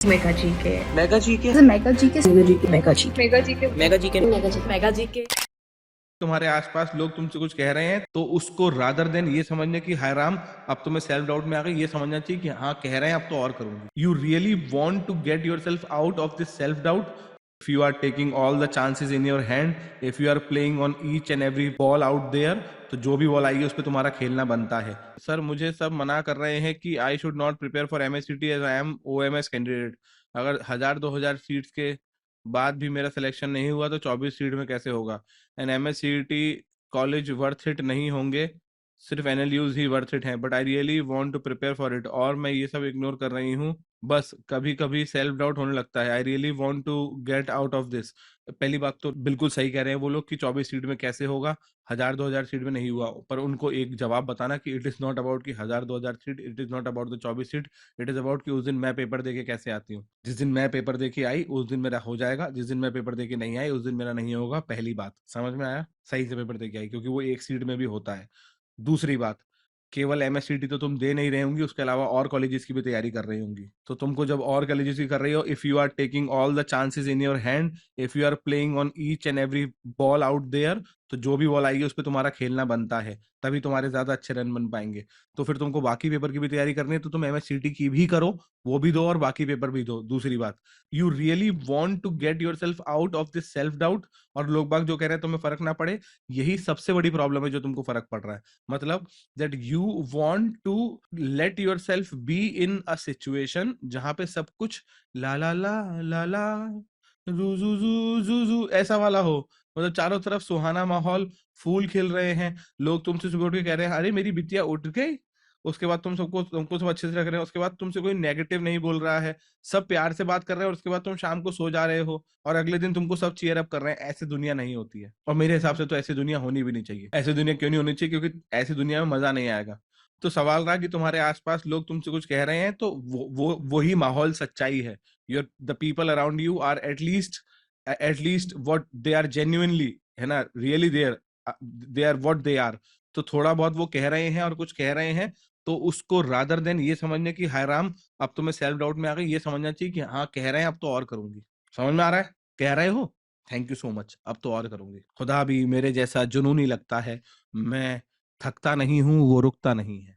Mega GK mega GK mega GK mega GK mega GK mega GK mega GK mega GK तुम्हारे आसपास लोग तुमसे कुछ कह रहे हैं तो उसको रादर देन ये समझने की हाय राम अब तुम्हें सेल्फ डाउट में आ गई, ये समझना चाहिए कि हाँ कह रहे हैं अब तो और करूंगी। You really want to get yourself out of this self doubt if you are taking all the chances in your hand, if you are playing on each and every ball out there, तो जो भी ball आएगी उस पर तुम्हारा खेलना बनता है। सर मुझे सब मना कर रहे हैं कि I should not prepare for MSCT as I am OMS candidate. अगर 1000-2000 सीट्स के बाद भी मेरा सिलेक्शन नहीं हुआ तो 24 सीट में कैसे होगा। And MSCT college worth it नहीं होंगे, सिर्फ एनएलयूज ही वर्थ इट हैं, but I really want to prepare for it. और मैं ये सब इग्नोर कर रही हूँ, बस कभी कभी सेल्फ डाउट होने लगता है। I really want to get out of this. पहली बात तो बिल्कुल सही कह रहे हैं वो लोग कि 24 सीट में कैसे होगा, 1000-2000 सीट में नहीं हुआ। पर उनको एक जवाब बताना कि इट इज नॉट अबाउट कि 1000-2000 seat, it is not about the 24 seat, it is about कि उस दिन मैं पेपर देके कैसे आती हूँ। जिस दिन मैं पेपर देके आई उस दिन मेरा हो जाएगा, जिस दिन मैं पेपर देके नहीं आई उस दिन मेरा नहीं होगा। पहली बात समझ में आया, सही से पेपर देके आई, क्योंकि वो एक सीट में भी होता है। दूसरी बात, केवल एमएससीटी तो तुम दे नहीं रहे होंगी, उसके अलावा और कॉलेजेस की भी तैयारी कर रही होंगी। तो तुमको जब और कॉलेजेस की कर रही हो, if you are taking all the chances in your hand, if you are playing on each and every ball out there, तो जो भी बॉल आएगी उस पर तुम्हारा खेलना बनता है, तभी तुम्हारे ज्यादा अच्छे रन बन पाएंगे। तो फिर तुमको बाकी पेपर की भी तैयारी करनी है तो तुम एमएससीटी की भी करो, वो भी दो और बाकी पेपर भी दो। दूसरी बात, you really want to get yourself out of this self doubt. और लोग बाग जो कह रहे हैं तुम्हें फर्क ना पड़े, यही सबसे बड़ी प्रॉब्लम है जो तुमको फर्क पड़ रहा है। मतलब that you want to let yourself be in a situation जहां पे सब कुछ ला ला ला ला ला जू जू जू जू जू ऐसा वाला हो। मतलब चारों तरफ सुहाना माहौल, फूल खिल रहे हैं, लोग तुमसे सुबह उठ के कह रहे हैं अरे मेरी बिटिया उठ गई। उसके बाद तुमको सब अच्छे से रख रहे हैं, उसके बाद तुमसे कोई नेगेटिव नहीं बोल रहा है, सब प्यार से बात कर रहे हैं, और उसके बाद तुम शाम को सो जा रहे हो और अगले दिन तुमको सब चीयर अप कर रहे हैं। ऐसी दुनिया नहीं होती है, और मेरे हिसाब से तो ऐसी दुनिया होनी भी नहीं चाहिए। ऐसी दुनिया क्यों नहीं होनी चाहिए? क्योंकि ऐसी दुनिया में मजा नहीं आएगा। तो सवाल रहा कि तुम्हारे आसपास लोग तुमसे कुछ कह रहे हैं तो वही माहौल सच्चाई है। Your the people around you are at least what they are genuinely, है ना, really they are what they are. तो थोड़ा बहुत वो कह रहे हैं और कुछ कह रहे हैं, तो उसको रादर देन ये समझने की हाय राम अब तो मैं सेल्फ डाउट में आ गई, ये समझना चाहिए कि हाँ कह रहे हैं अब तो और करूंगी। समझ में आ रहा है? कह रहे हो, थैंक यू सो मच, अब तो और करूंगी। खुदा भी मेरे जैसा जुनूनी लगता है, मैं थकता नहीं हूँ वो रुकता नहीं है।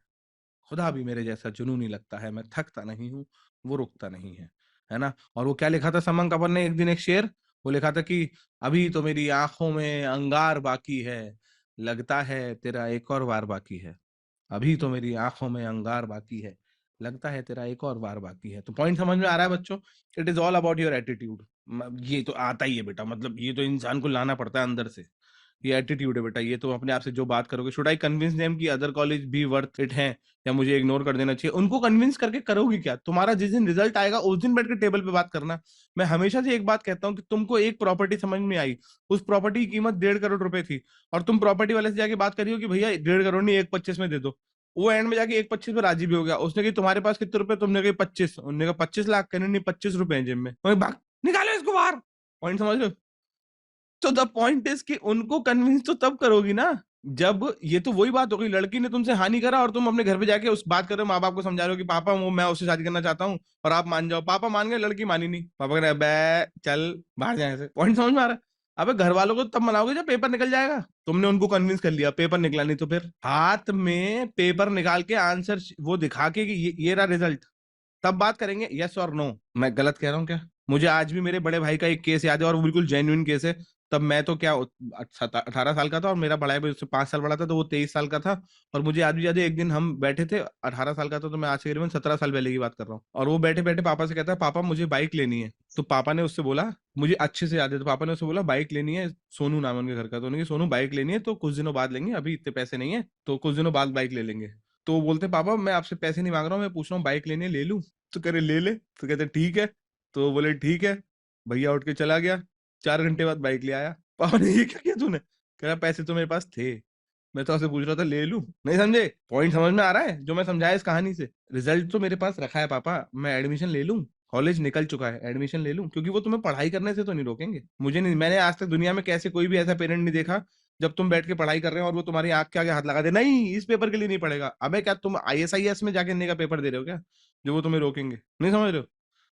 खुदा भी मेरे जैसा जुनूनी लगता है, मैं थकता नहीं हूँ वो रुकता नहीं है ना। और वो क्या लिखा था समन कपूर ने एक दिन एक शेर, वो लिखा था कि अभी तो मेरी आंखों में अंगार बाकी है, लगता है तेरा एक और वार बाकी है। अभी तो मेरी आंखों में अंगार बाकी है, लगता है तेरा एक और वार बाकी है। तो पॉइंट समझ में आ रहा है बच्चों? It is all about your attitude. ये तो आता ही है बेटा, मतलब ये तो इंसान को लाना पड़ता है अंदर से। ये एटीट्यूड है बेटा, ये तो अपने आप से जो बात करोगे। शुड आई कन्विंस देम कि अदर कॉलेज भी वर्थ इट है, या मुझे इग्नोर कर देना चाहिए? उनको कन्विंस करके करोगी क्या? तुम्हारा जिस दिन रिजल्ट आएगा उस दिन बैठ के टेबल पे बात करना। मैं हमेशा से एक बात कहता हूँ कि तुमको एक प्रॉपर्टी समझ में आई, उस प्रॉपर्टी की कीमत 1.5 करोड़ रुपए थी, और तुम प्रॉपर्टी वाले से जाके बात करियो कि भैया 1.5 करोड़ नहीं 1.25 में दे दो। वो एंड में जाके 1.25 में राजी भी हो गया। उसने कहा तुम्हारे पास कितने रुपए? तुमने कहा 25। उन्होंने कहा 25 लाख? कहने नहीं, 25 रुपए हैं जेब में। भाग निकालो इसको बाहर। पॉइंट समझ लो? तो द पॉइंट इज कि उनको कन्विंस तो तब करोगी ना जब, ये तो वही बात हो गई, लड़की ने तुमसे हानि करा और तुम अपने घर पे जाके उस बात कर रहे हो, माँ बाप को समझा रहे हो कि पापा वो मैं उससे शादी करना चाहता हूँ और आप मान जाओ। पापा मान गए, लड़की मानी नहीं। पापा कह रहे बे चल बाहर जाए से। पॉइंट समझ में आ रहा है? अबे घर वालों को तब मनाओगे जब पेपर निकल जाएगा। तुमने उनको कन्विंस कर लिया, पेपर निकला नहीं, तो फिर हाथ में पेपर निकाल के आंसर वो दिखा के कि ये रहा रिजल्ट, तब बात करेंगे यस और नो। मैं गलत कह रहा हूँ क्या? मुझे आज भी मेरे बड़े भाई का एक केस याद है, और वो बिल्कुल जेन्युइन केस है। तब मैं तो क्या 18 साल का था, और मेरा बड़ा भाई उससे 5 साल बड़ा था, तो वो 23 साल का था। और मुझे आज भी याद है, एक दिन हम बैठे थे, 18 साल का था, तो मैं आज से करीबन 17 साल पहले की बात कर रहा हूँ। और वो बैठे बैठे पापा से कहता है पापा मुझे बाइक लेनी है। तो पापा ने उससे बोला, मुझे अच्छे से याद है, तो पापा ने उससे बोला बाइक लेनी है, सोनू नाम है उनके घर का। तो उन्होंने सोनू बाइक लेनी है तो कुछ दिनों बाद लेंगे, अभी इतने पैसे नहीं है, तो कुछ दिनों बाद बाइक ले लेंगे। तो वो बोलते पापा मैं आपसे पैसे नहीं मांग रहा हूँ, मैं पूछ रहा हूँ बाइक लेनी है, ले लूं? तो कह रहे ले ले। तो कहते ठीक है। तो बोले ठीक है। भैया उठ के चला गया, 4 घंटे बाद बाइक ले आया। पापा ने ये क्या किया तूने? कह रहा पैसे तो मेरे पास थे, मैं तो आपसे पूछ रहा था ले लूं। नहीं समझे? पॉइंट समझ में आ रहा है जो मैं समझाया इस कहानी से? रिजल्ट तो मेरे पास रखा है पापा, मैं एडमिशन ले लूं, कॉलेज निकल चुका है, एडमिशन ले लूं, क्योंकि वो तुम्हें पढ़ाई करने से तो नहीं रोकेंगे। मुझे नहीं, मैंने आज तक दुनिया में कैसे कोई भी ऐसा पेरेंट नहीं देखा जब तुम बैठ के पढ़ाई कर रहे हो और वो तुम्हारी आंख के आगे हाथ लगा दे, नहीं इस पेपर के लिए नहीं पड़ेगा। अबे क्या तुम आईएसआईएस में जाके का पेपर दे रहे हो क्या, जो वो तुम्हें रोकेंगे? नहीं समझ रहे हो?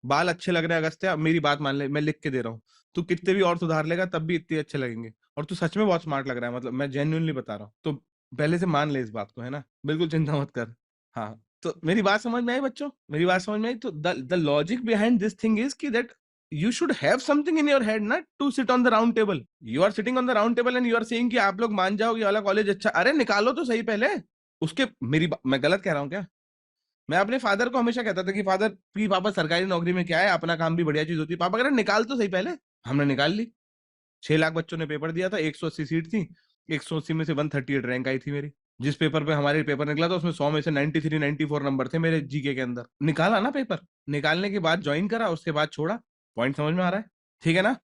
बाल अच्छे लग रहे हैं अगस्त्य, मेरी बात मान ले, मैं लिख के दे रहा हूँ, तू कितने भी और सुधार लेगा तब भी इतने अच्छे लगेंगे, और तू सच में बहुत स्मार्ट लग रहा है, मतलब मैं जेन्युइनली बता रहा हूँ, तो पहले से मान ले इस बात को, है ना, बिल्कुल चिंता मत कर। हाँ, तो मेरी बात समझ में आई बच्चों, मेरी बात समझ में आई, तो the logic behind this thing is कि that you should have something in your head ना to sit on the round table. You are sitting on the round table and you are saying कि आप लोग मान जाओ ये वाला college अच्छा, अरे निकालो तो सही पहले उसके। मैं गलत कह रहा हूँ क्या? मैं अपने फादर को हमेशा कहता था कि फादर प्लीज, पापा सरकारी नौकरी में क्या है, अपना काम भी बढ़िया चीज होती है, पापा कह रहे निकाल तो सही पहले। हमने निकाल ली, 6 लाख बच्चों ने पेपर दिया था, 180 सीट थी, 180 में से 138 रैंक आई थी मेरी। जिस पेपर पे हमारे पेपर निकला था उसमें 100 में से 93 94 नंबर थे मेरे जीके के अंदर। निकाला ना पेपर, निकालने के बाद ज्वाइन करा, उसके बाद छोड़ा। पॉइंट समझ में आ रहा है? ठीक है ना?